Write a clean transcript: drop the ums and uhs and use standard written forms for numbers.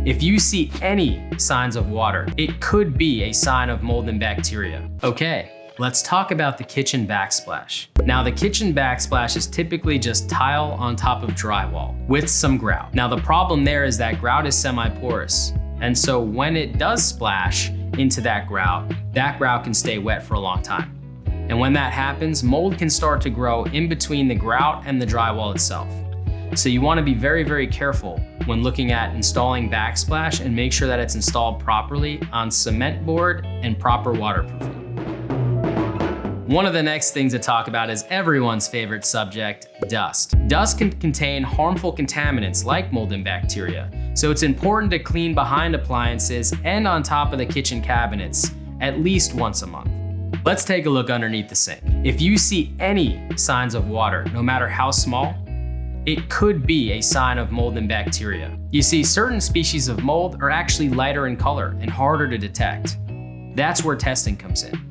If you see any signs of water, it could be a sign of mold and bacteria. Okay, let's talk about the kitchen backsplash. Now, the kitchen backsplash is typically just tile on top of drywall with some grout. Now, the problem there is that grout is semi-porous. And so when it does splash into that grout can stay wet for a long time. And when that happens, mold can start to grow in between the grout and the drywall itself. So you want to be very, very careful when looking at installing backsplash and make sure that it's installed properly on cement board and proper waterproofing. One of the next things to talk about is everyone's favorite subject, dust. Dust can contain harmful contaminants like mold and bacteria, so it's important to clean behind appliances and on top of the kitchen cabinets at least once a month. Let's take a look underneath the sink. If you see any signs of water, no matter how small, it could be a sign of mold and bacteria. You see, certain species of mold are actually lighter in color and harder to detect. That's where testing comes in.